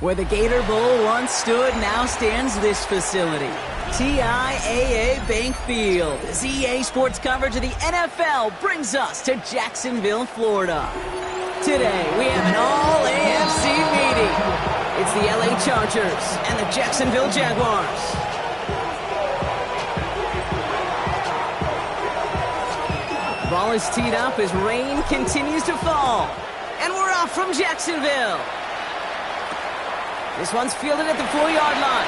Where the Gator Bowl once stood, now stands this facility. TIAA Bank Field, as EA Sports coverage of the NFL brings us to Jacksonville, Florida. Today, we have an all-AFC meeting. It's the LA Chargers and the Jacksonville Jaguars. Ball is teed up as rain continues to fall. And we're off from Jacksonville. This one's fielded at the 4-yard line.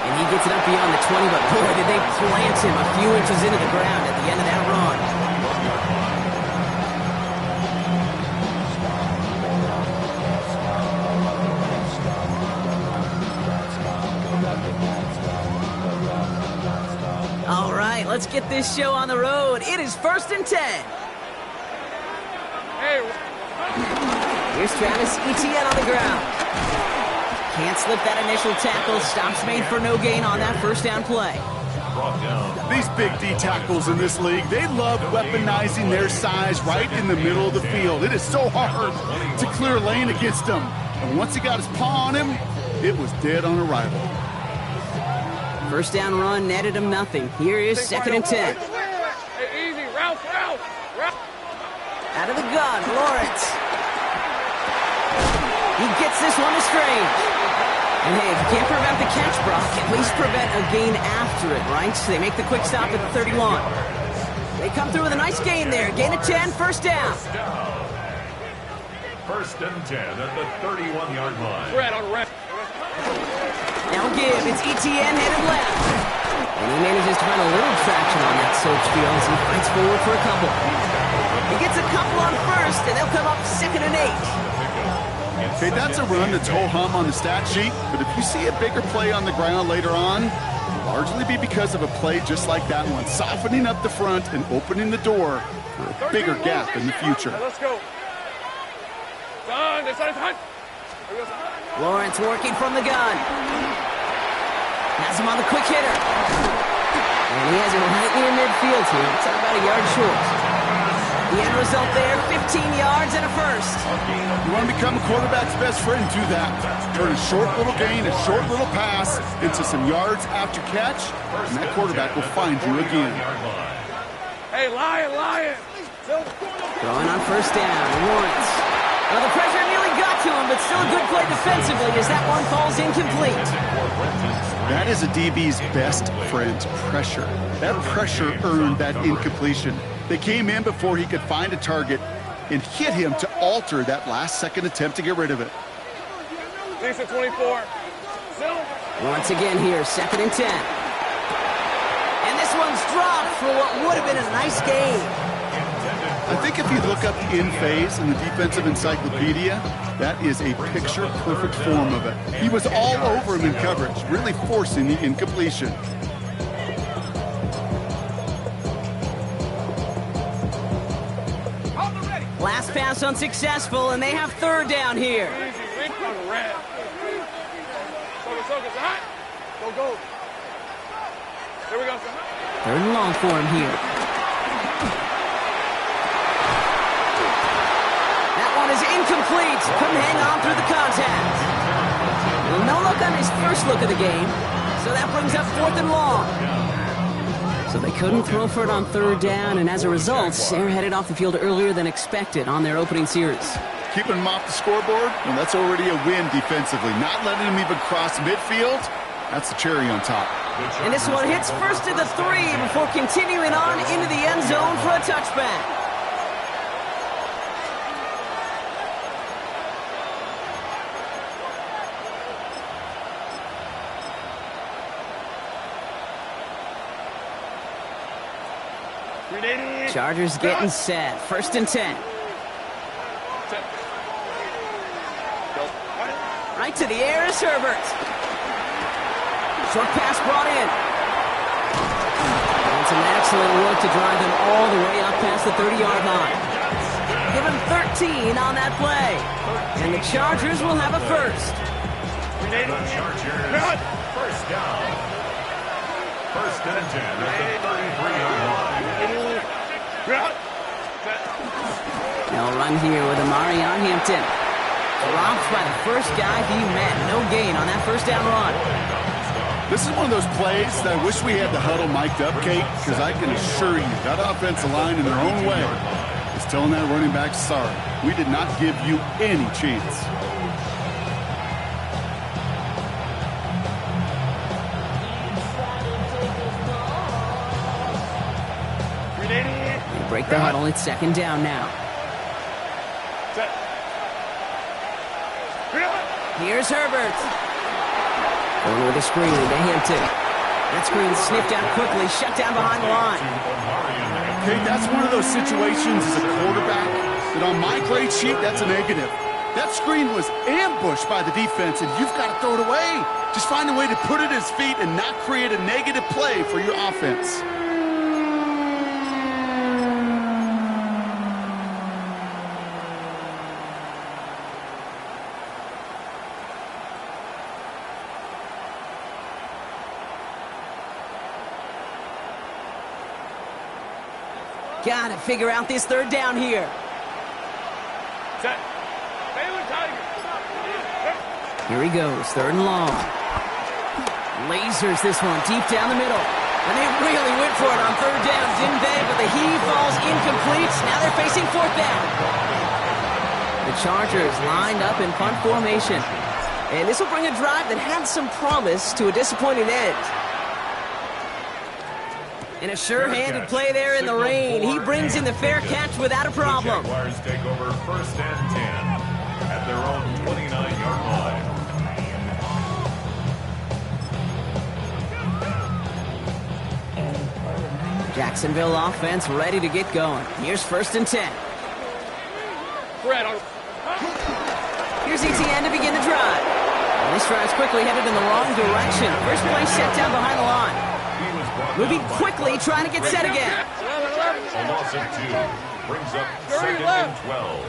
And he gets it up beyond the 20, but boy, did they plant him a few inches into the ground at the end of that run. All right, let's get this show on the road. It is 1st and 10. Here's Travis Etienne on the ground. Can't slip that initial tackle. Stops made for no gain on that first down play. These big D tackles in this league, they love weaponizing their size right in the middle of the field. It is so hard to clear lane against them. And once he got his paw on him, it was dead on arrival. First down run netted him nothing. Here is 2nd and 10. Hey, easy, Ralph. Out of the gun, Lawrence. He gets this one to Strange. And hey, if you can't prevent the catch, Brock, at least prevent a gain after it, right? So they make the quick stop at the 31. They come through with a nice gain there. Gain of 10, first down. 1st and 10 at the 31-yard line. Red on red. Now give, it's Etienne headed left. And he manages to find a little traction on that search field as he fights forward for a couple. He gets a couple on first, and they'll come up 2nd and 8. Okay, that's a run that's ho-hum on the stat sheet, but if you see a bigger play on the ground later on, it'll largely be because of a play just like that one, softening up the front and opening the door for a bigger gap in the future. Let's go. Lawrence working from the gun. Has him on the quick hitter. And he has it right near midfield here. It's about a yard short. The end result there, 15 yards and a first. You want to become a quarterback's best friend, do that. Turn a short little gain, a short little pass into some yards after catch, and that quarterback will find you again. Hey, Lion. Throwing on first down, Lawrence. Well, the pressure nearly got to him, but still a good play defensively as that one falls incomplete. That is a DB's best friend, pressure. That pressure earned that incompletion. They came in before he could find a target and hit him to alter that last-second attempt to get rid of it. Lisa 24. Once again here, 2nd and 10. And this one's dropped for what would have been a nice game. I think if you look up the in phase in the defensive encyclopedia, that is a picture-perfect form of it. He was all over him in coverage, really forcing the incompletion. Last pass unsuccessful, and they have 3rd down here. Go. Here we go. 3rd and long for him here. That one is incomplete. Couldn't hang on through the contact. Well, no look on his first look of the game, so that brings up 4th and long. So they couldn't throw for it on 3rd down, and as a result, they're headed off the field earlier than expected on their opening series. Keeping him off the scoreboard, and that's already a win defensively. Not letting him even cross midfield, that's the cherry on top. And this one hits first to the 3 before continuing on into the end zone for a touchback. Chargers getting set. 1st and 10. Right to the air is Herbert. Short pass brought in. And some excellent work to drive them all the way up past the 30-yard line. Give him 13 on that play. And the Chargers will have a first. First down. 1st and 10 at the 33-yard line. They'll run here with Amari on Hampton. Dropped by the first guy he met. No gain on that first down run. This is one of those plays that I wish we had the huddle mic'd up, Kate, because I can assure you that offensive line in their own way is telling that running back, sorry, we did not give you any chance. They break the huddle. It's second down now. Here's Herbert. Going with a screen to Hampton. That screen sniffed out quickly, shut down behind the line. Okay, that's one of those situations as a quarterback that on my grade sheet, that's a negative. That screen was ambushed by the defense, and you've got to throw it away. Just find a way to put it at his feet and not create a negative play for your offense. Got to figure out this third down here. Set. Baylor Tiger. Here he goes, third and long. Lasers this one deep down the middle. And they really went for it on third down, didn't they? But the heave falls incomplete. Now they're facing fourth down. The Chargers lined up in punt formation. And this will bring a drive that had some promise to a disappointing end. And a sure-handed play there in the rain. He brings in the fair catch without a problem. The Jaguars take over first and 10 at their own 29-yard line. Jacksonville offense ready to get going. Here's first and 10. Here's ETN to begin the drive. And this drive's quickly headed in the wrong direction. First play set down behind the line. Moving quickly, trying to get set again. A loss of 2 brings up second and 12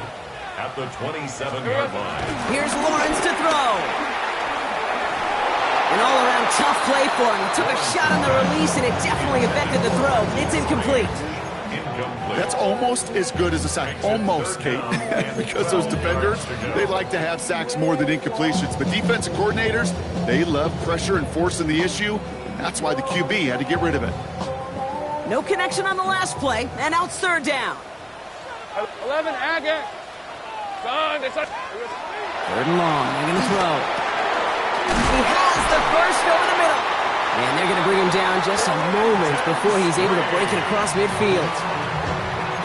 at the 27-yard line. Here's Lawrence to throw. An all-around tough play for him. He took a shot on the release, and it definitely affected the throw. It's incomplete. That's almost as good as a sack. Almost, Kate. Because those defenders, they like to have sacks more than incompletions. But defensive coordinators, they love pressure and forcing the issue. That's why the QB had to get rid of it. No connection on the last play, and now it's third down. 11 Agate. Third and long, they're going to throw. He has the first over the middle. And they're going to bring him down just a moment before he's able to break it across midfield.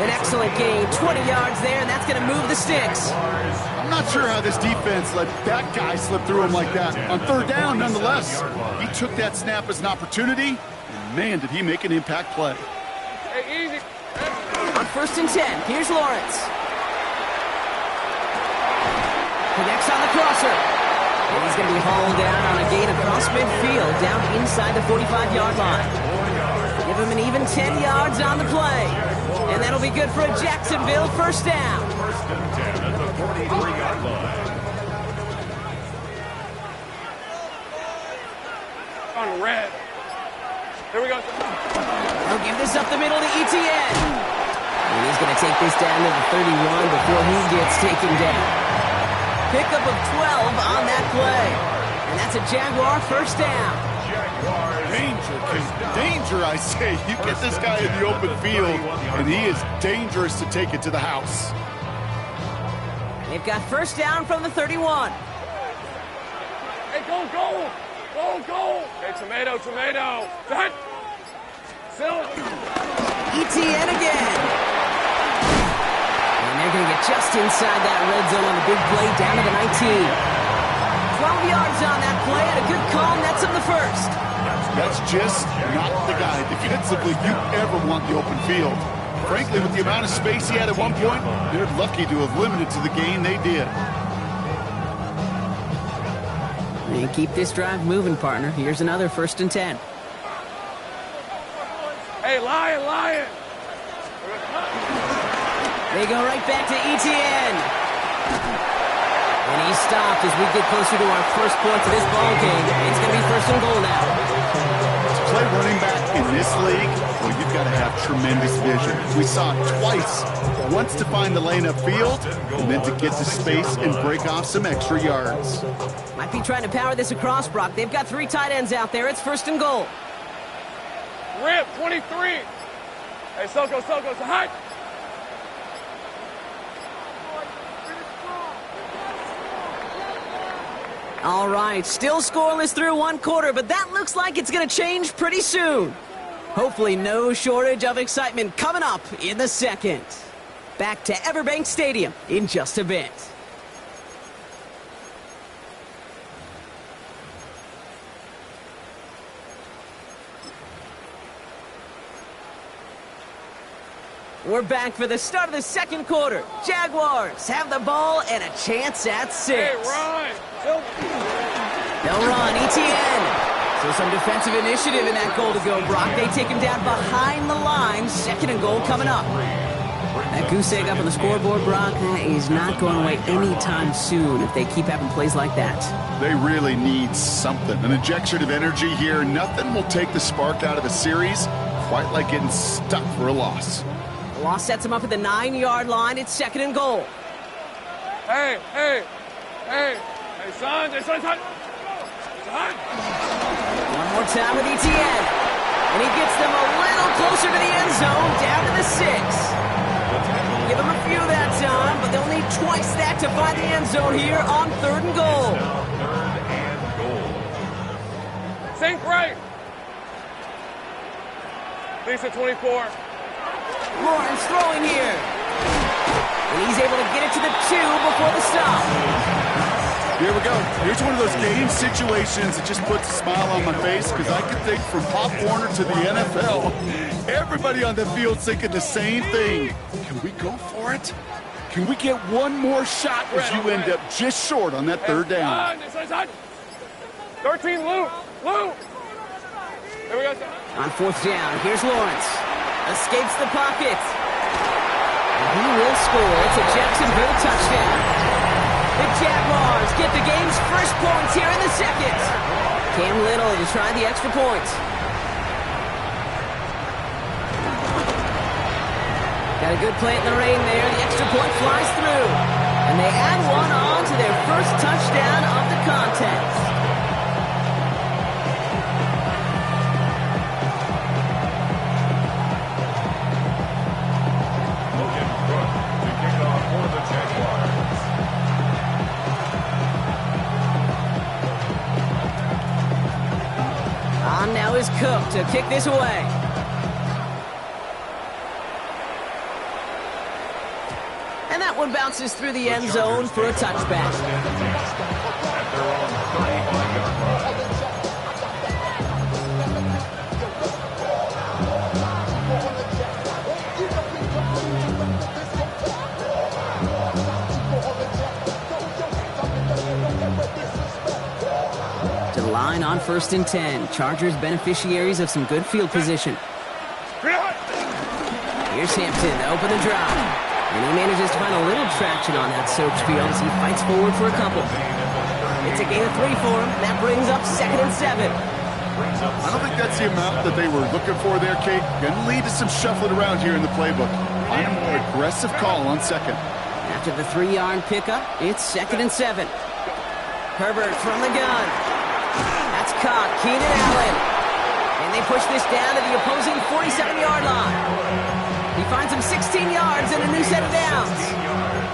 An excellent gain, 20 yards there, and that's going to move the sticks. I'm not sure how this defense let that guy slip through him like that. On third down, nonetheless, he took that snap as an opportunity, and man, did he make an impact play. Hey, easy. On first and 10, here's Lawrence. Connects on the crosser. And he's going to be hauled down on a gain across midfield, down inside the 45-yard line. Give him an even 10 yards on the play. And that'll be good for a Jacksonville first down. First and 10 at the 43-yard line. On red. Here we go. He'll give this up the middle to ETN. And he's going to take this down to the 31 before he gets taken down. Pickup of 12 on that play. And that's a Jaguar first down. Danger, King. Danger, I say. You get this guy in the open field, and he is dangerous to take it to the house. They've got first down from the 31. Hey, go, go. Go, go. Hey, tomato. Set. Still. ETN again. And they're going to get just inside that red zone on the big play down to the 19. 12 yards on that play and a good call nets him the first. That's just not the guy defensively you ever want the open field. Frankly, with the amount of space he had at one point, they're lucky to have limited to the gain they did. And keep this drive moving, partner. Here's another first and 10. Hey, lion. They go right back to ETN. And he's stopped as we get closer to our first points of this ball game. It's going to be first and goal now. To play running back in In this league, well, you've got to have tremendous vision. We saw it twice. Once to find the lane upfield, and then to get to space and break off some extra yards. Might be trying to power this across, Brock. They've got 3 tight ends out there. It's 1st and goal. Rip, 23. Hey, Soko, so high. All right, still scoreless through 1 quarter, but that looks like it's going to change pretty soon. Hopefully no shortage of excitement coming up in the 2nd. Back to Everbank Stadium in just a bit. We're back for the start of the 2nd quarter. Jaguars have the ball and a chance at 6. Hey, run. They'll run, ETN. So some defensive initiative in that goal to go, Brock. They take him down behind the line. 2nd and goal coming up. That goose egg up on the scoreboard, Brock, is not going away anytime soon if they keep having plays like that. They really need something. An injection of energy here. Nothing will take the spark out of a series quite like getting stuck for a loss. The loss sets him up at the 9-yard line. It's 2nd and goal. Hey, son. One more time with ETN. And he gets them a little closer to the end zone, down to the 6. Give them a few that time, but they'll need twice that to find the end zone here on 3rd and goal. Sink right. Lisa, 24. Lawrence throwing here. And he's able to get it to the 2 before the stop. Here we go. Here's one of those game situations that just puts a smile on my face because I could think from Pop Warner to the NFL, everybody on the field thinking the same thing. Can we go for it? Can we get one more shot as you end up just short on that 3rd down? 13, Lou. Here we go. On 4th down, here's Lawrence. Escapes the pocket. And he will score. It's a Jacksonville touchdown. The Jaguars get the game's first points here in the 2nd. Cam Little to try the extra point. Got a good play in the rain there. The extra point flies through. And they add one on to their first touchdown of the contest. Now is Cook to kick this away. And that one bounces through the end zone for a touchback. Line on 1st and 10. Chargers beneficiaries of some good field position. Here's Hampton to open the drive. And he manages to find a little traction on that soaked field as he fights forward for a couple. It's a gain of 3 for him. That brings up 2nd and 7. I don't think that's the amount that they were looking for there, Kate. Going to lead to some shuffling around here in the playbook. Find a more aggressive call on 2nd. After the 3-yard pickup, it's 2nd and 7. Herbert from the gun. That's caught. Keenan Allen. And they push this down to the opposing 47-yard line. He finds him 16 yards and a new set of downs.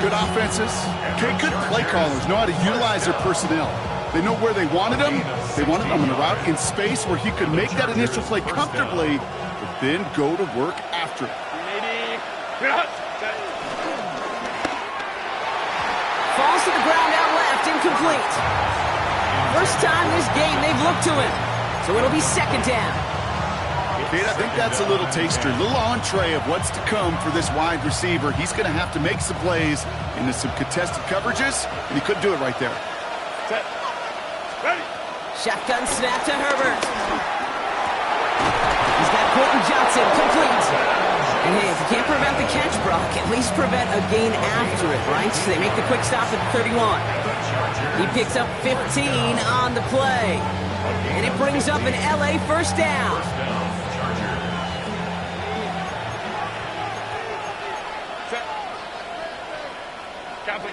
Good offenses. Okay, good play callers know how to utilize their personnel. They know where they wanted him. They wanted him on a route in space where he could make that initial play comfortably, but then go to work after it. Falls to the ground out left, incomplete. First time this game they've looked to him. So it'll be 2nd down. Kate, I think that's a little taster, a little entree of what's to come for this wide receiver. He's going to have to make some plays into some contested coverages, and he couldn't do it right there. Set. Ready. Shotgun snap to Herbert. He's got Quentin Johnson, complete. And hey, if you can't prevent the catch, Brock, at least prevent a gain after it, right? So they make the quick stop at 31. He picks up 15 on the play. And it brings up an LA first down.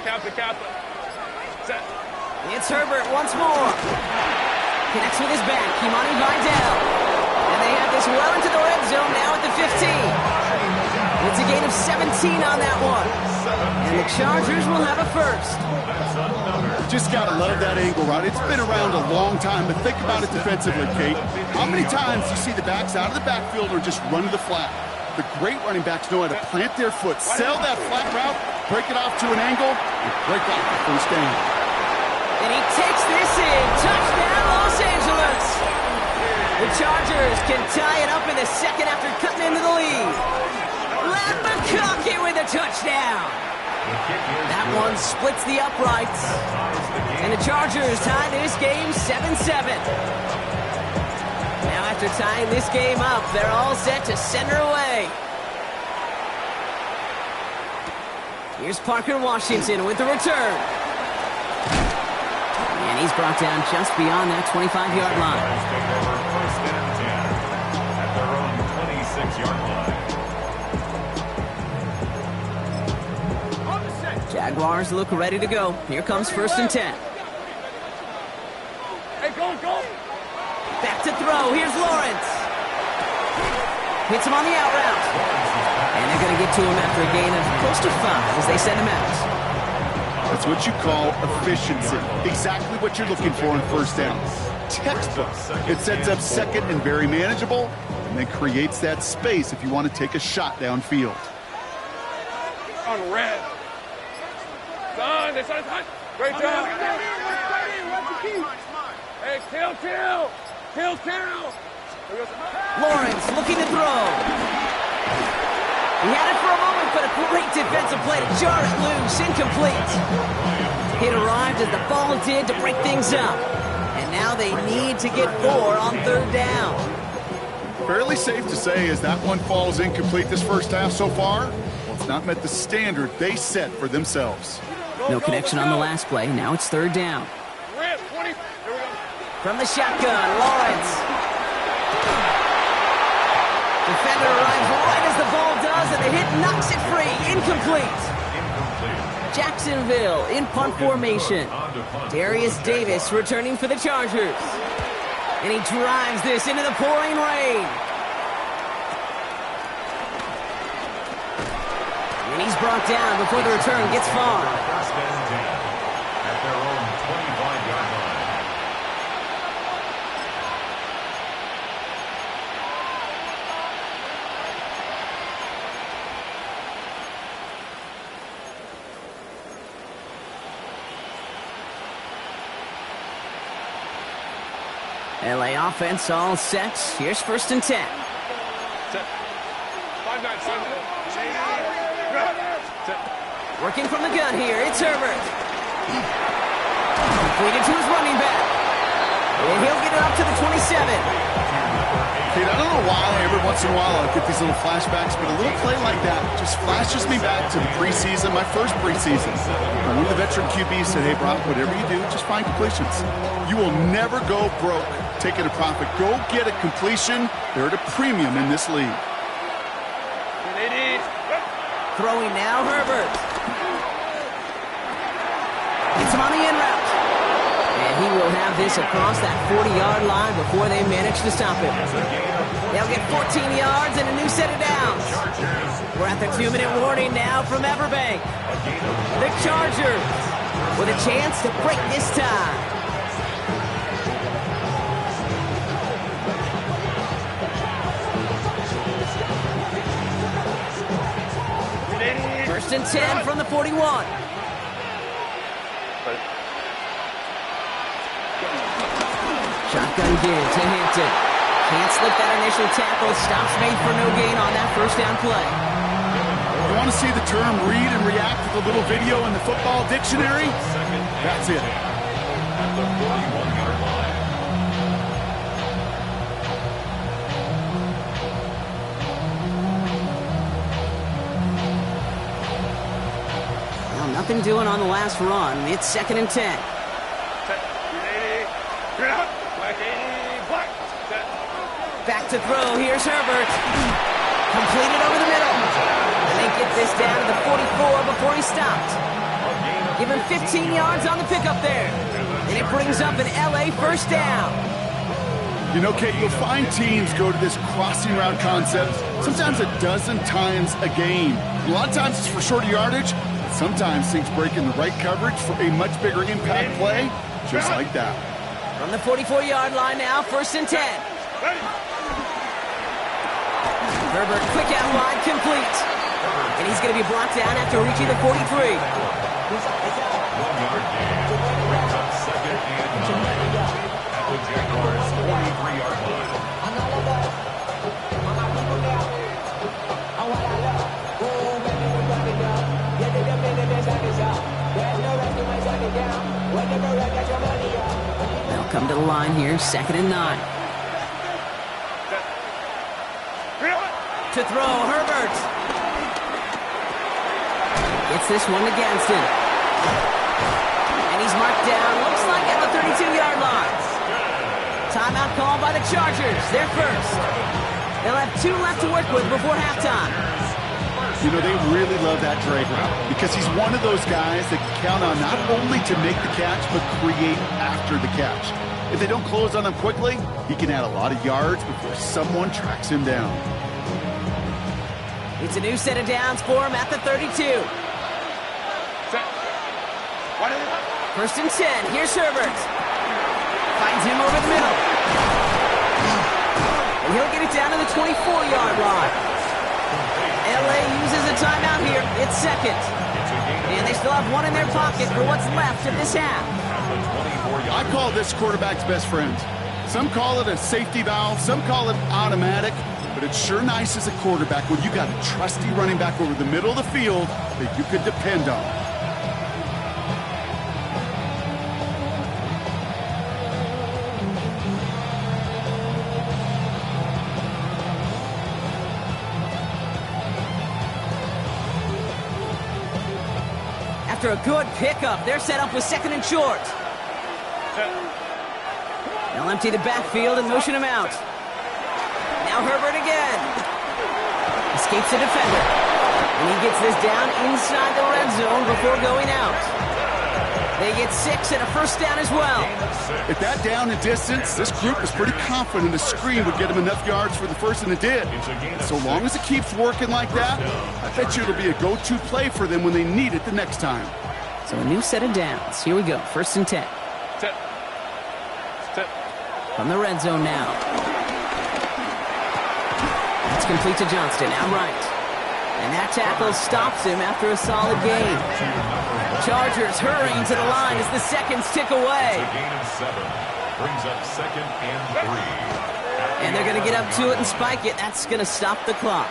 Kappa. Set. It's Herbert once more. Connects with his back, Kimani Vidal. And they have this well into the red zone now at the 15. It's a gain of 17 on that one. And the Chargers will have a first. Just got to love that angle route. It's been around a long time, but think about it defensively, Kate. How many times do you see the backs out of the backfield or just run to the flat? The great running backs know how to plant their foot, sell that flat route, break it off to an angle, and break off the first down. And he takes this in. Touchdown, Los Angeles. The Chargers can tie it up in the second after cutting into the lead. Lat McConkey with a touchdown. That one splits the uprights. And the Chargers tie this game 7-7. Now after tying this game up, they're all set to send her away. Here's Parker Washington with the return. And he's brought down just beyond that 25-yard line. First and 10 at their own 26-yard line. Jaguars look ready to go. Here comes first and 10. Hey, go. Back to throw. Here's Lawrence. Hits him on the out route. And they're going to get to him after a gain of close to 5 as they send him out. That's what you call efficiency. Exactly what you're looking for in first down. Textbook. It sets up second and very manageable, and then creates that space if you want to take a shot downfield. On red. Son. Great job. Hey, kill. Lawrence looking to throw. He had it for a moment, but a great defensive play to jar it loose. Incomplete. It arrived as the ball did to break things up. And now they need to get 4 on third down. Fairly safe to say as that one falls incomplete this first half so far, well, it's not met the standard they set for themselves. No connection on the last play. Now it's third down. Red, 20. Here we go. From the shotgun, Lawrence. Defender arrives right as the ball does, and the hit knocks it free. Incomplete. Jacksonville in punt formation. Darius Davis returning for the Chargers. And he drives this into the pouring rain. And he's brought down before the return gets far. First and 10 at their own 25-yard line. LA offense all set. Here's first and 10. Set. 5-9. Set. Working from the gun here, it's Herbert. Completed to his running back. And he'll get it up to the 27. Kate, I don't know why every once in a while I get these little flashbacks, but a little play like that just flashes me back to the preseason, my first preseason. One of the veteran QBs said, hey, Brock, whatever you do, just find completions. You will never go broke taking a profit. Go get a completion. They're at a premium in this league. Throwing now, Herbert. Gets him on the in route. And he will have this across that 40-yard line before they manage to stop him. They'll get 14 yards and a new set of downs. We're at the 2-minute warning now from Everbank. The Chargers with a chance to break this tie. First and 10 from the 41. Shotgun give to Hampton. Can't slip that initial tackle. Stops made for no gain on that first down play. You want to see the term read and react to the little video in the football dictionary? That's it. At the 41-yard line. Well, nothing doing on the last run. It's second and 10. Back to throw. Here's Herbert. Completed over the middle. And they get this down to the 44 before he stopped. A gain Give him 15 yards on the pickup there. And it brings up an LA first down. You know, Kate, you'll find teams go to this crossing route concept sometimes a dozen times a game. A lot of times it's for shorter yardage. Sometimes things break in the right coverage for a much bigger impact play, just like that. From the 44-yard line now, 1st and 10. Herbert quick out wide, complete. And he's going to be brought down after reaching the 43. 1 yard gain. Brings up 2nd and 9 at the Jaguars' 43-yard line. They'll come to the line here, 2nd and 9. To throw, Herbert. Gets this one to Gadsden. And he's marked down, looks like at the 32-yard line. Timeout called by the Chargers. They're first. They'll have 2 left to work with before halftime. You know, they really love that drag route because he's one of those guys that can count on not only to make the catch, but create after the catch. If they don't close on him quickly, he can add a lot of yards before someone tracks him down. It's a new set of downs for him at the 32. 1st and 10. Here's Herbert. Finds him over the middle. And he'll get it down to the 24-yard line. LA uses a timeout here. It's 2nd. And they still have 1 in their pocket for what's left of this half. I call this quarterback's best friend. Some call it a safety valve. Some call it automatic. But it's sure nice as a quarterback when you got a trusty running back over the middle of the field that you could depend on. After a good pickup, they're set up with 2nd and short. They'll empty the backfield and motion him out. Now Herbert again. Escapes the defender. And he gets this down inside the red zone before going out. They get 6 and a first down as well. At that down and distance, this group was pretty confident a screen would get him enough yards for the first, and it did. So long as it keeps working like that, I bet you it'll be a go-to play for them when they need it the next time. So a new set of downs. Here we go. 1st and 10. From the red zone now. It's complete to Johnston, outright. And that tackle stops him after a solid gain. Chargers hurrying to the line as the seconds tick away. It's a gain of 7. Brings up 2nd and 3. And they're going to get up to it and spike it. That's going to stop the clock.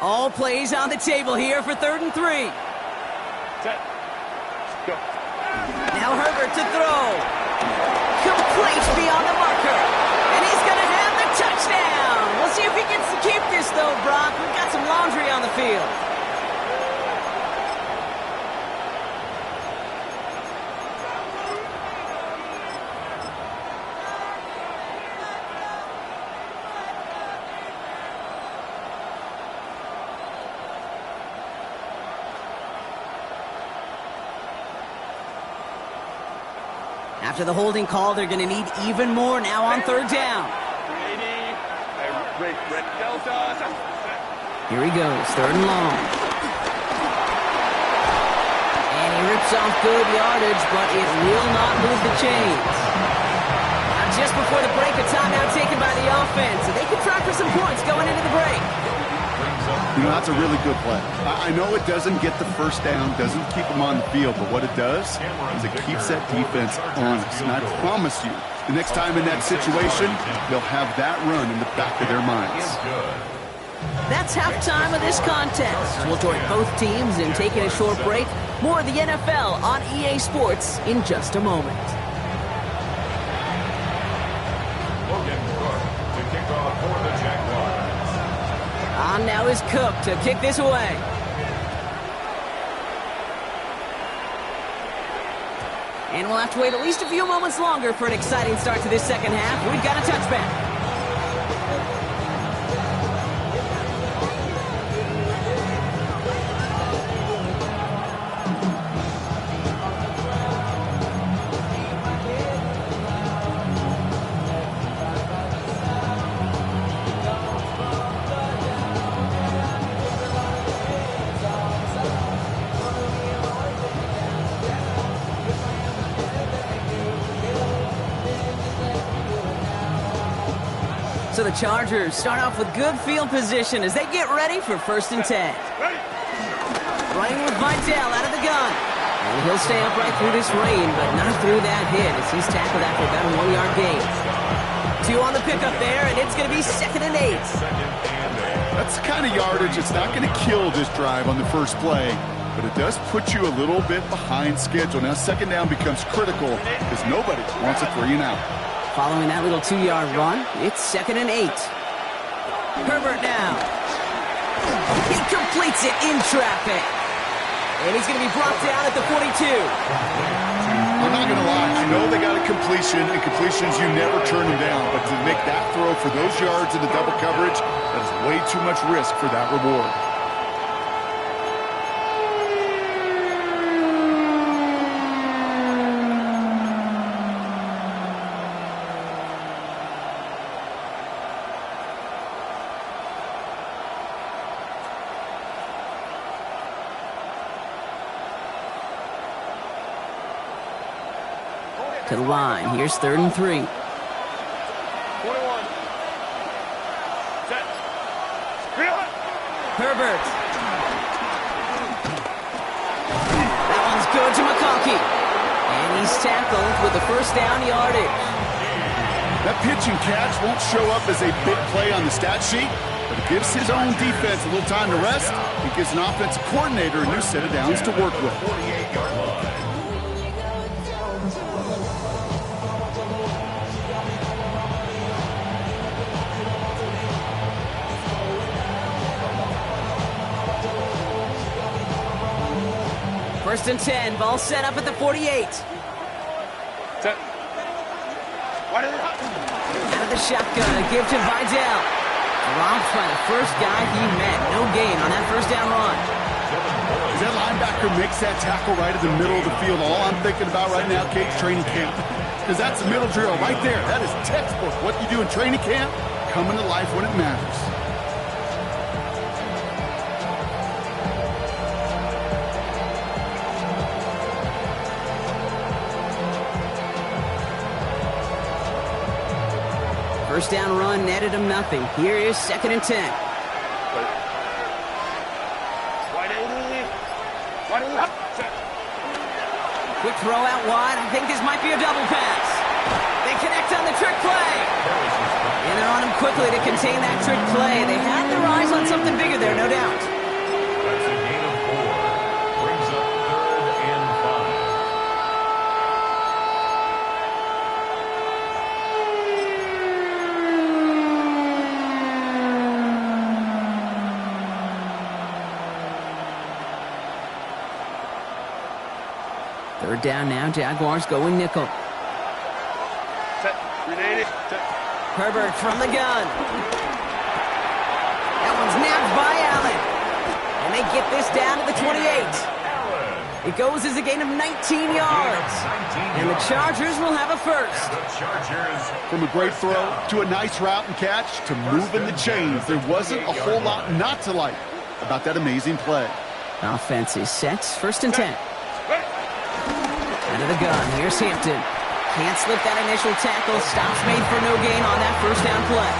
All plays on the table here for 3rd and 3. Set. Go. Now Herbert to throw. Complete beyond the marker. And he's going to have the touchdown. We'll see if he gets to keep this, though, Brock. We've got some laundry on the field. After the holding call, they're going to need even more now on 3rd down. Here he goes, 3rd and long. And he rips off good yardage, but it will not move the chains. Now just before the break, a timeout taken by the offense. So they can try for some points going into the break. You know, that's a really good play. I know it doesn't get the first down, doesn't keep them on the field, but what it does is it keeps that defense honest. And I promise you, the next time in that situation, they'll have that run in the back of their minds. That's halftime of this contest. We'll join both teams in taking a short break. More of the NFL on EA Sports in just a moment. To kick off for the Jaguars. On now is Cook to kick this away. And we'll have to wait at least a few moments longer for an exciting start to this second half. We've got a touchback. So the Chargers start off with good field position as they get ready for 1st and 10. Running with Vidal out of the gun. And he'll stay upright through this rain, but not through that hit as he's tackled after about a 1-yard gain. 2 on the pickup there, and it's going to be 2nd and 8. That's the kind of yardage it's not going to kill this drive on the first play, but it does put you a little bit behind schedule. Now 2nd down becomes critical because nobody wants a 3 and out. Following that little 2-yard run, it's 2nd and 8. Herbert now. He completes it in traffic. And he's going to be brought down at the 42. I'm not going to lie. You know they got a completion, and completions, you never turn them down. But to make that throw for those yards in the double coverage, that is way too much risk for that reward. To the line. Here's 3rd and 3. 21. Set. Herbert. That one's good to McConkey. And he's tackled with the 1st down yardage. That pitch and catch won't show up as a big play on the stat sheet, but it gives his own defense a little time to rest. It gives an offensive coordinator a new set of downs to work with. 48-yard line. First and 10, ball set up at the 48. Set. Out of the shotgun, a give to Vidal. Dropped by the first guy he met. No gain on that 1st down run. As that linebacker makes that tackle right in the middle of the field, all I'm thinking about right now, Kate, training camp. Because that's the middle drill right there. That is textbook. What you do in training camp, coming to life when it matters. First down run netted him nothing. Here is 2nd and 10. Quick throw out wide. I think this might be a double pass. They connect on the trick play. And they're on him quickly to contain that trick play. They had their eyes on something bigger there, no doubt. That's a gain of 4. Brings up 3rd and 5. Third down now, Jaguars going nickel. Set. Grenade. Set. Herbert from the gun. That one's nabbed by Allen. And they get this down to the 28. It goes as a gain of 19 yards. And the Chargers will have a 1st. The Chargers. From a great throw to a nice route and catch to moving the chains, there wasn't a whole lot not to like about that amazing play. Offense is set. 1st and 10. Out of the gun. Here's Hampton. Can't slip that initial tackle. Stops made for no gain on that 1st down play.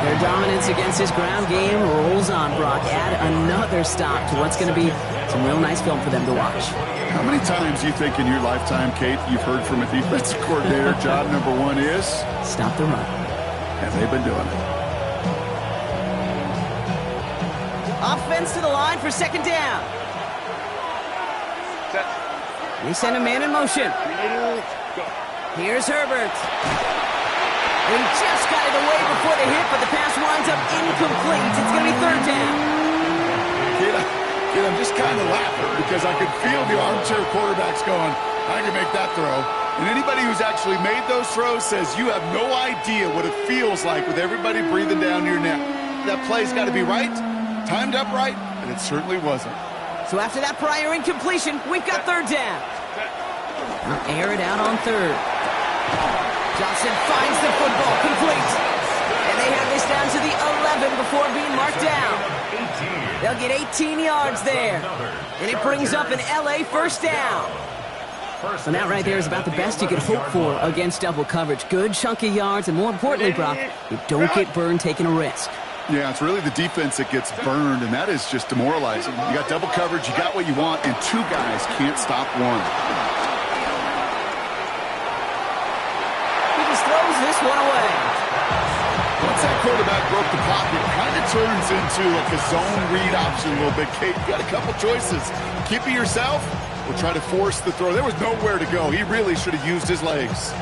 Their dominance against his ground game rolls on, Brock. Add another stop to what's going to be some real nice film for them to watch. How many times do you think in your lifetime, Kate, you've heard from a defensive coordinator, job number 1 is? Stop the run. And they've been doing it. Offense to the line for 2nd down. Set. They send a man in motion. Here's Herbert. He just got it away before the hit, but the pass winds up incomplete. It's going to be 3rd down. Kid, I'm just kind of laughing because I could feel the armchair quarterbacks going, I can make that throw. And anybody who's actually made those throws says you have no idea what it feels like with everybody breathing down your neck. That play's got to be right, timed up right, and it certainly wasn't. So after that prior incompletion, we've got third down. Now air it out on third. Johnson finds the football, complete. And they have this down to the 11 before being marked down. They'll get 18 yards there. And it brings up an LA first down. So that right there is about the best you could hope for against double coverage. Good chunky yards, and more importantly, Brock, you don't get burned taking a risk. Yeah, it's really the defense that gets burned, and that is just demoralizing. You got double coverage, you got what you want, and two guys can't stop one. He just throws this one away. Once that quarterback broke the pocket, it kind of turns into like a zone read option a little bit. Kate, you got a couple choices. Keep it yourself or try to force the throw. There was nowhere to go. He really should have used his legs.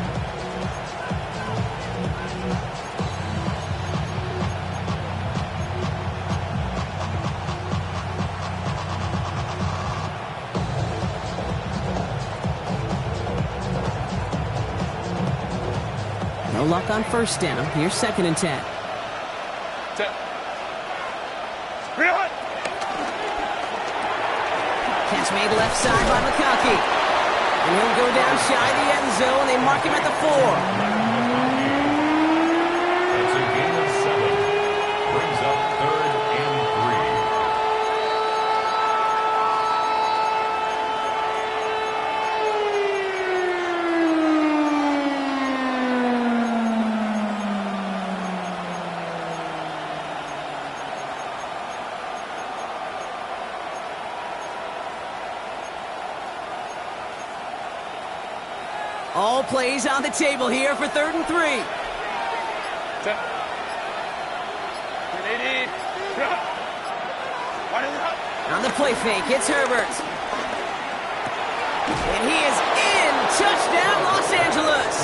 No luck on first down. Here's 2nd and 10. Catch made left side by McConkey. And he'll go down shy of the end zone. They mark him at the 4. That's a gain of 7. Brings up 3rd and 3. All plays on the table here for 3rd and 3. On the play fake, it's Herbert. And he is in. Touchdown, Los Angeles.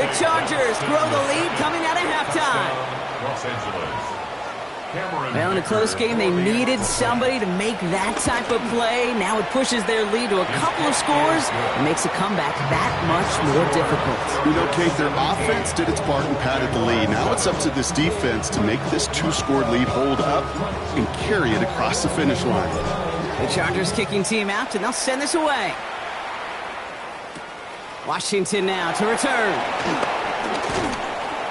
The Chargers grow the lead coming out of halftime. Los Angeles. Well, in a close game, they needed somebody to make that type of play. Now it pushes their lead to a couple of scores and makes a comeback that much more difficult. You know, Kate, their offense did its part and padded the lead. Now it's up to this defense to make this 2-score lead hold up and carry it across the finish line. The Chargers kicking team out, and they'll send this away. Washington now to return.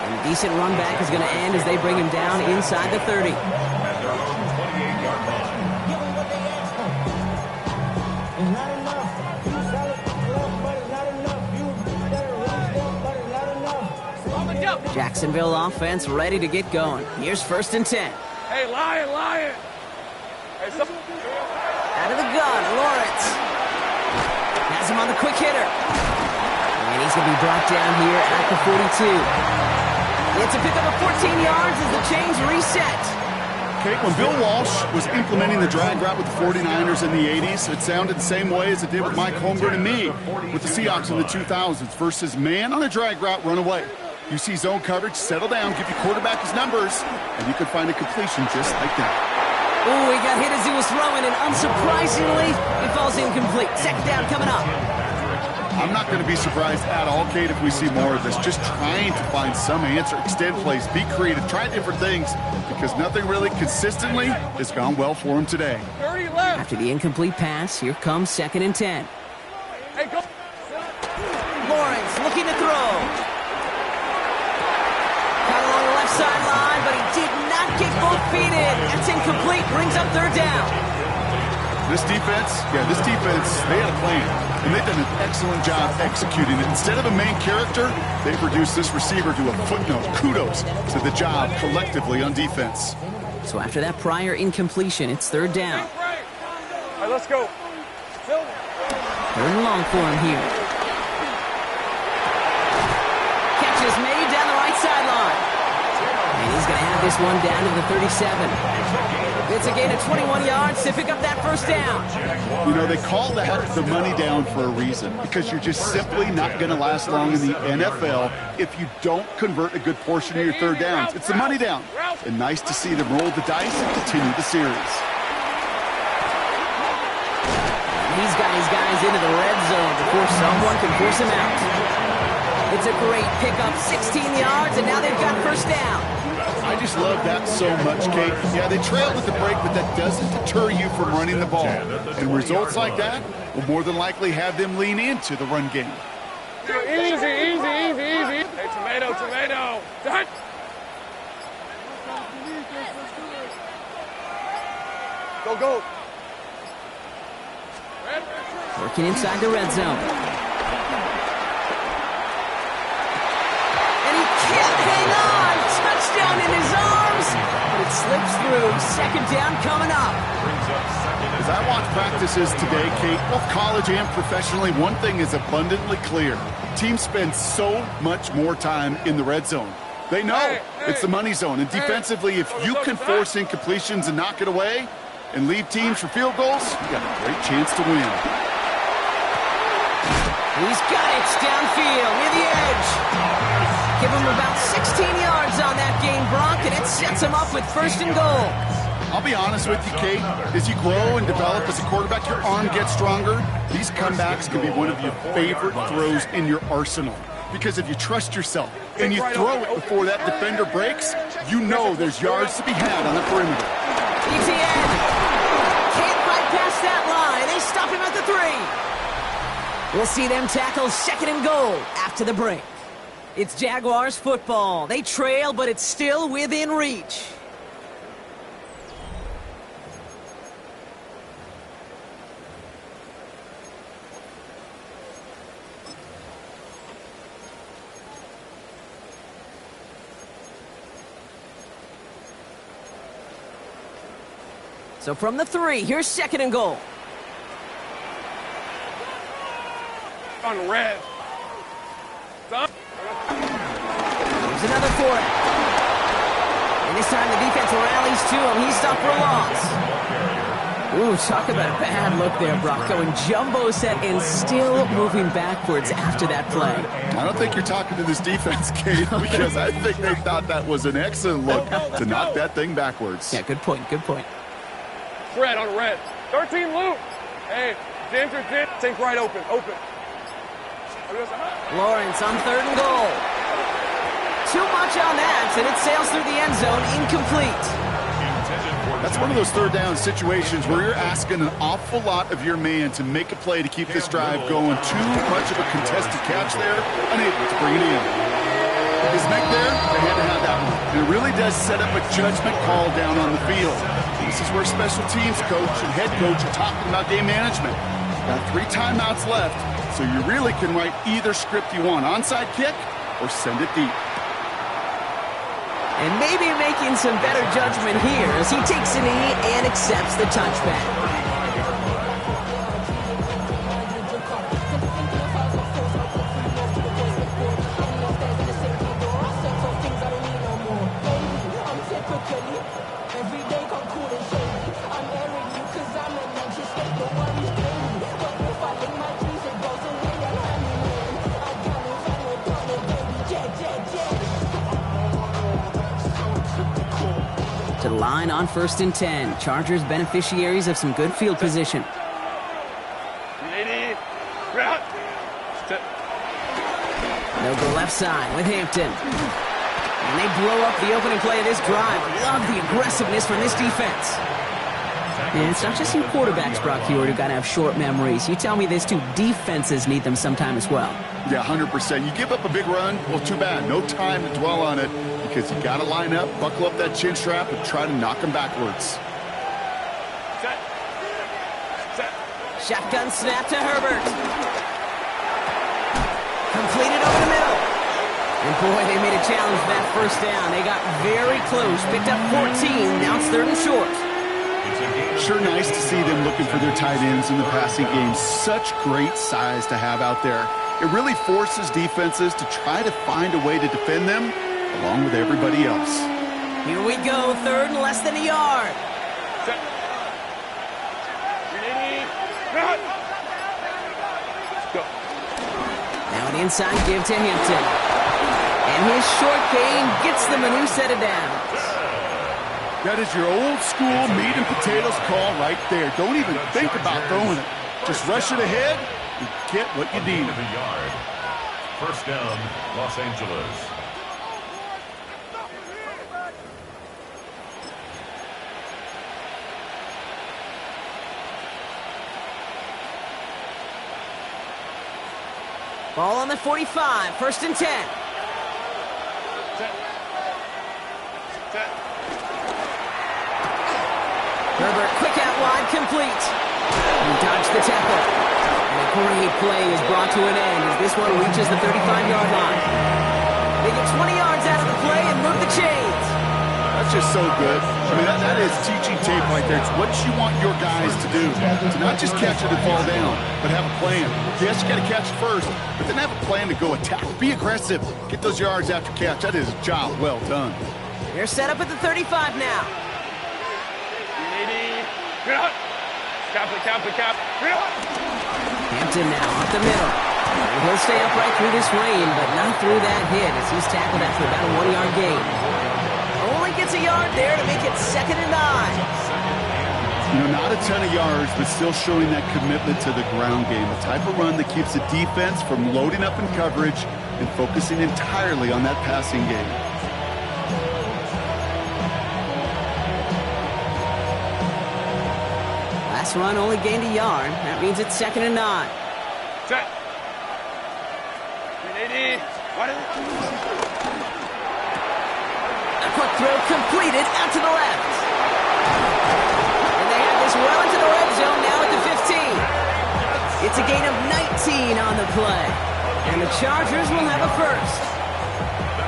And a decent run back is going to end as they bring him down inside the 30. At their own 28-yard line. Jacksonville offense ready to get going. Here's 1st and 10. Hey, Lion! Hey, Out of the gun, Lawrence. Has him on the quick hitter. And he's going to be brought down here at the 42. It's a pickup of 14 yards as the chains reset. Kate, when Bill Walsh was implementing the drag route with the 49ers in the 80s, it sounded the same way as it did with Mike Holmgren and me with the Seahawks in the 2000s versus man on a drag route, run away. You see zone coverage, settle down, give your quarterback his numbers, and you could find a completion just like that. Oh, he got hit as he was throwing, and unsurprisingly, it falls incomplete. 2nd down coming up. I'm not going to be surprised at all, Kate, if we see more of this. Just trying to find some answer, extend plays, be creative, try different things, because nothing really consistently has gone well for him today. 30 left. After the incomplete pass, here comes 2nd and 10. Hey, go. Lawrence looking to throw. Caught along the left sideline, but he did not get both feet in. That's incomplete, brings up 3rd down. This defense, they had a plan, and they've done an excellent job executing it. Instead of a main character, they reduced this receiver to a footnote. Kudos to the job collectively on defense. So after that prior incompletion, it's 3rd down. All right, let's go. 3rd and long for him here. Catch is made down the right sideline. And he's going to have this one down to the 37. It's a gain of 21 yards to pick up that 1st down. You know, they call that the money down for a reason, because you're just simply not going to last long in the NFL if you don't convert a good portion of your 3rd downs. It's the money down. And nice to see them roll the dice and continue the series. He's got his guys into the red zone before someone can force him out. It's a great pickup, 16 yards, and now they've got first down. I just love that so much, Kate. Yeah, they trailed at the break, but that doesn't deter you from running the ball. And results like that will more than likely have them lean into the run game. Easy, easy, easy, easy. Hey, tomato, tomato. Done. Go, go. Working inside the red zone. And he can't hang on. Touchdown in his arms. But it slips through. Second down coming up. As I watch practices today, Kate, both college and professionally, one thing is abundantly clear. Teams spend so much more time in the red zone. They know it's the money zone. And defensively, if you can force incompletions and knock it away and leave teams for field goals, you got a great chance to win. He's got it downfield near the edge. Give him about 16 yards on that gain, Brock, and it sets him up with first and goal. I'll be honest with you, Kate. As you grow and develop as a quarterback, your arm gets stronger. These comebacks can be one of your favorite throws in your arsenal. Because if you trust yourself and you throw it before that defender breaks, you know there's yards to be had on the perimeter. ETN can't bypass that line. They stop him at the 3. We'll see them tackle second and goal after the break. It's Jaguars football. They trail, but it's still within reach. So from the 3, here's second and goal. On red. Done. There's another for it. And this time the defense rallies to him. He's stopped for a loss. Ooh, talk about a bad look there, Brock. Going jumbo set and still moving backwards after that play. I don't think you're talking to this defense, Kate, because I think they thought that was an excellent look to knock that thing backwards. Yeah, good point, good point. Red on red. 13 loop. Hey, Ginger, think right open, open. Lawrence on third and goal. Too much on that, and it sails through the end zone, incomplete. That's one of those third down situations where you're asking an awful lot of your man to make a play to keep this drive going. Too much of a contested catch there, unable to bring it in. His neck there, they had to have that one. And it really does set up a judgment call down on the field. This is where special teams coach and head coach are talking about game management. Got 3 timeouts left, so you really can write either script you want. Onside kick or send it deep. And maybe making some better judgment here as he takes a knee and accepts the touchback. To the line on 1st and 10. Chargers beneficiaries of some good field position. They'll go left side with Hampton. And they blow up the opening play of this drive. Love the aggressiveness from this defense. And it's not just you quarterbacks, Brock Hewitt, who got to have short memories. You tell me these 2 defenses need them sometime as well. Yeah, 100%. You give up a big run, well, too bad. No time to dwell on it because you got to line up, buckle up that chin strap, and try to knock them backwards. Shotgun snap to Herbert. Completed over the middle. And boy, they made a challenge for that first down. They got very close. Picked up 14. Now it's 3rd and short. Sure nice to see them looking for their tight ends in the passing game. Such great size to have out there. It really forces defenses to try to find a way to defend them along with everybody else. Here we go. 3rd and less than a yard. Now an inside give to Hampton. And his short gain gets them a new set of downs. That is your old school meat and potatoes call right there. Don't even think about throwing it. Just rush it ahead and get what you need. The yard. First down, Los Angeles. Ball on the 45, first and 10. Herbert, quick out wide, complete. He dodged the tackle. And a great play is brought to an end as this one reaches the 35-yard line. They get 20 yards out of the play and move the chains. That's just so good. I mean, that is teaching tape right there. It's what you want your guys to do. To not just catch it and fall down, but have a plan. Yes, you got to catch it first, but then have a plan to go attack. Be aggressive. Get those yards after catch. That is a job well done. They're set up at the 35 now. Cap. Hampton now up the middle. And he'll stay upright through this rain, but not through that hit as he's tackled after about a 1-yard gain. Only gets a yard there to make it 2nd and 9. You know, not a ton of yards, but still showing that commitment to the ground game. A type of run that keeps the defense from loading up in coverage and focusing entirely on that passing game. Last run only gained a yard. That means it's 2nd and 9. Set. 380. A quick throw completed out to the left. And they have this well into the red zone now at the 15. It's a gain of 19 on the play. And the Chargers will have a first.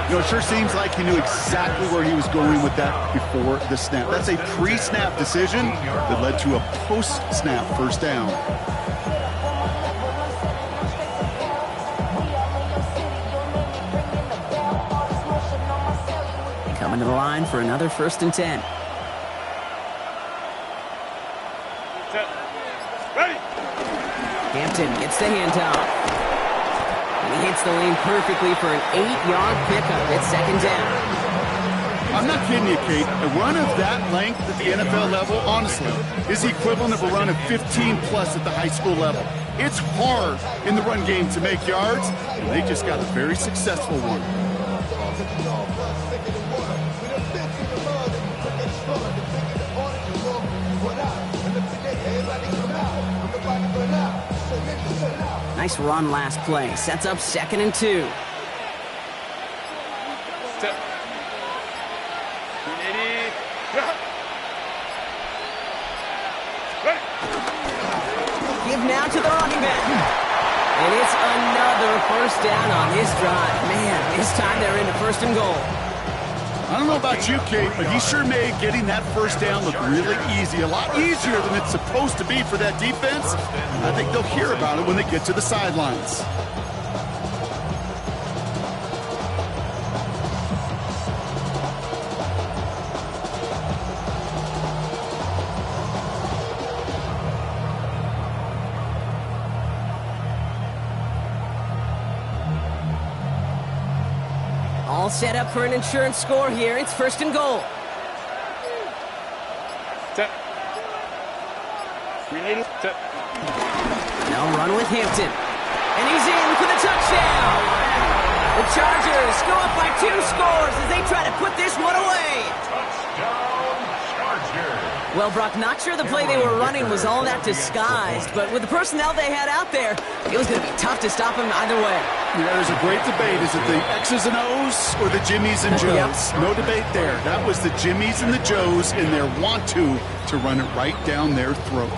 You know, it sure seems like he knew exactly where he was going with that before the snap. That's a pre-snap decision that led to a post-snap first down. Coming to the line for another 1st and 10. Set. Ready. Hampton gets the handoff. And he hits the lane perfectly for an 8-yard pickup. It's 2nd down. I'm not kidding you, Kate. A run of that length at the NFL level, honestly, is the equivalent of a run of 15-plus at the high school level. It's hard in the run game to make yards, and they just got a very successful one. Nice run last play. Sets up 2nd and 2. Set. 380. Ready. Give now to the running back. And it's another first down on this drive. Man, this time they're into 1st and goal. I don't know about you, Kate, but he sure made getting that first down look really easy. A lot easier than it's supposed to be for that defense. I think they'll hear about it when they get to the sidelines. All set up for an insurance score here. It's 1st and goal. Set. 380. Set. Now run with Hampton. And he's in for the touchdown. The Chargers go up by 2 scores as they try to put this one away. Touchdown, Chargers. Well, Brock, not sure the play they were running was all that disguised, but with the personnel they had out there, it was going to be tough to stop him either way. Yeah, there's a great debate. Is it the X's and O's or the Jimmies and Joes? Yep. No debate there. That was the Jimmies and the Joes in their want-to run it right down their throat.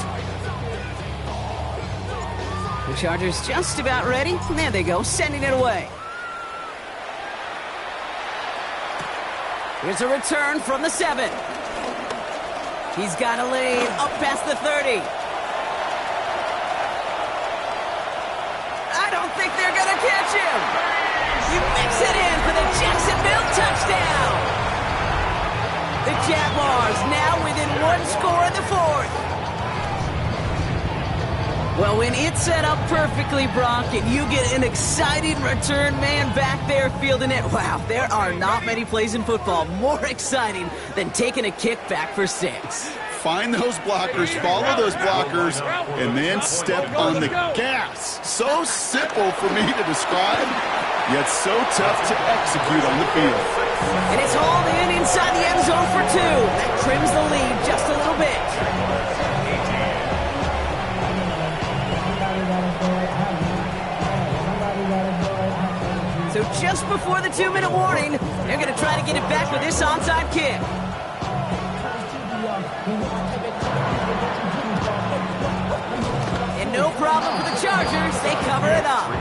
The Chargers just about ready. There they go, sending it away. Here's a return from the 7. He's got a lane up past the 30. I don't think they're going to catch him. He makes it in for the Jacksonville touchdown. The Jaguars now within 1 score in the 4th. Well, when it's set up perfectly, Brock, and you get an exciting return man back there fielding it, wow, there are not many plays in football more exciting than taking a kick back for 6. find those blockers, follow those blockers, and then step on the gas. So simple for me to describe, yet so tough to execute on the field. And it's hauled in inside the end zone for 2. That trims the lead just a little bit. So just before the 2-minute warning, they're going to try to get it back with this onside kick. And no problem for the Chargers. They cover it up.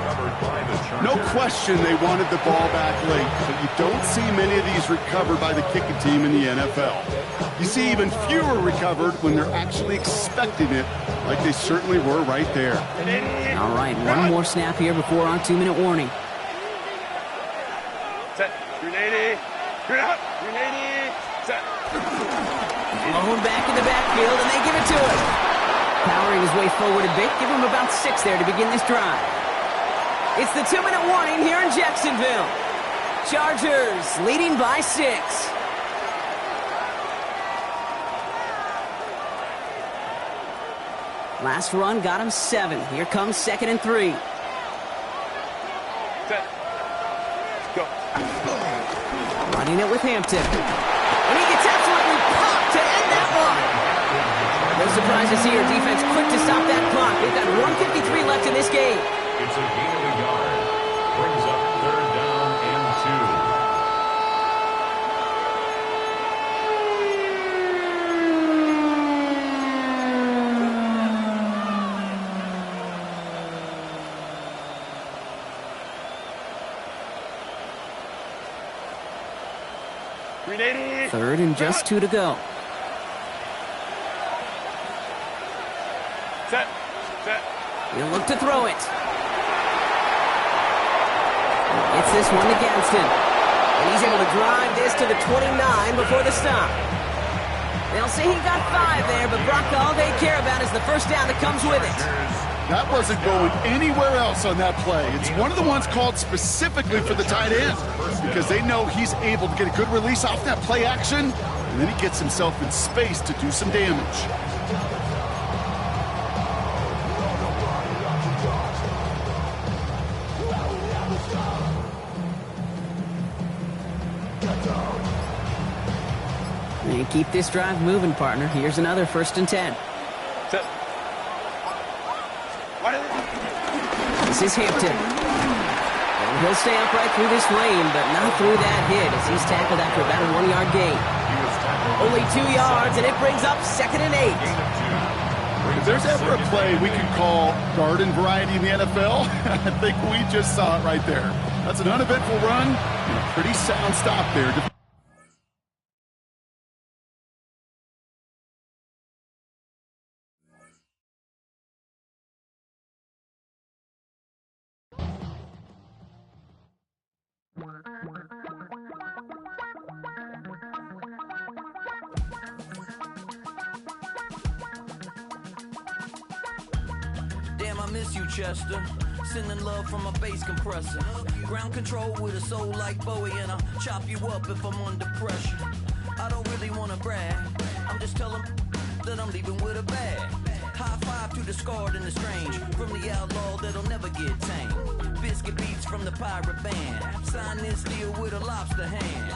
No question they wanted the ball back late, but you don't see many of these recovered by the kicking team in the NFL. You see even fewer recovered when they're actually expecting it, like they certainly were right there. All right, one more snap here before our 2-minute warning. Set. Grenade. Grenade. Grenade. Set. Blown back in the backfield, and they give it to him. Powering his way forward a bit, give him about 6 there to begin this drive. It's the 2-minute warning here in Jacksonville. Chargers leading by 6. Last run got him 7. Here comes 2nd and 3. Set. Go. Running it with Hampton. And he gets absolutely popped to end that one. No surprise to see your defense quick to stop that clock. They've got 1:53 left in this game. It's a gain of a yard. Brings up 3rd down and 2. Grenade. 3rd and just 2 to go. Set. Set. He'll look to throw it. Gets this one to Gadsden. And he's able to drive this to the 29 before the stop. They'll say he got 5 there, but Brock, all they care about is the first down that comes with it. That wasn't going anywhere else on that play. It's one of the ones called specifically for the tight end because they know he's able to get a good release off that play action, and then he gets himself in space to do some damage. And keep this drive moving, partner. Here's another 1st and 10. Set. This is Hampton. And he'll stay upright through this lane, but not through that hit as he's tackled after about a 1-yard gain. Only 2 yards, and it brings up 2nd and 8. If there's ever a play we can call garden variety in the NFL, I think we just saw it right there. That's an uneventful run and a pretty sound stop there. Damn, I miss you, Chester. Sending love from a bass compressor. Ground control with a soul like Bowie, and I'll chop you up if I'm under pressure. I don't really wanna brag. I'm just telling that I'm leaving with a bag. High five to the scarred and the strange, from the outlaw that'll never get tamed. Biscuit beats from the pirate band. Sign this deal with a lobster hand.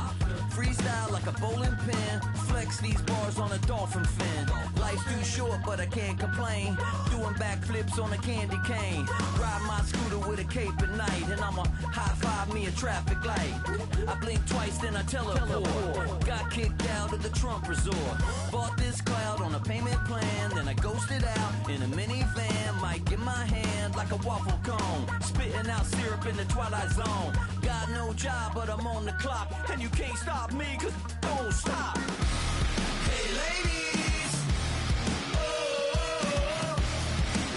Freestyle like a bowling pin. Flex these bars on a dolphin fin. Life's too short, but I can't complain. Doing backflips on a candy cane. Ride my scooter with a cape at night, and I'ma high five me a traffic light. I blink twice, then I teleport. Got kicked out of the Trump resort. Bought this cloud on a payment plan, then I ghosted out in a minivan. Mic in my hand like a waffle cone. Spitting out syrup in the twilight zone. Got no job, but I'm on the clock, and you can't stop me, cause don't stop. Hey ladies, oh,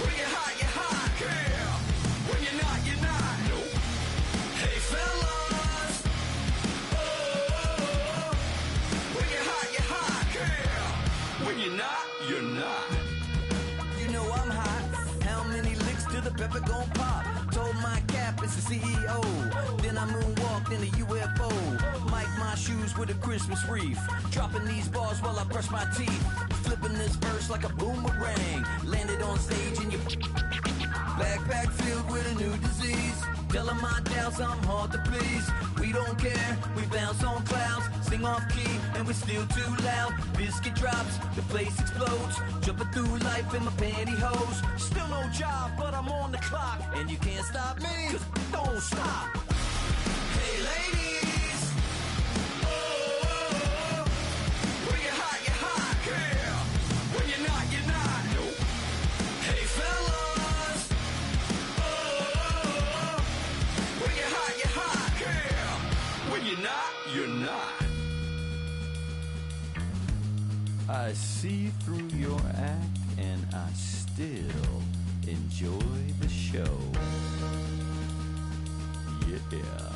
when you're hot, girl. When you're not, you're not. Nope. Hey fellas, oh, when you're hot, girl. When you're not, you're not. You know I'm hot. How many licks till the pepper gon' pop? Told my cap it's the CEO. Then I moonwalked in a UFO. Mic my shoes with a Christmas wreath. Dropping these bars while I brush my teeth. flipping this verse like a boomerang. Landed on stage in your backpack filled with a new disease. Tell 'em my doubts, I'm hard to please. We don't care, we bounce on clouds, sing off key, and we're still too loud. Biscuit drops, the place explodes. Jumping through life in my pantyhose. Still no job, but I'm on the clock, and you can't stop me, 'cause don't stop. Hey ladies, oh, when you're hot, yeah. When you're not, you're not. Nope. Hey fellas, oh, when you're hot, yeah. When you're not, you're not. I see through your act and I still enjoy the show. Yeah.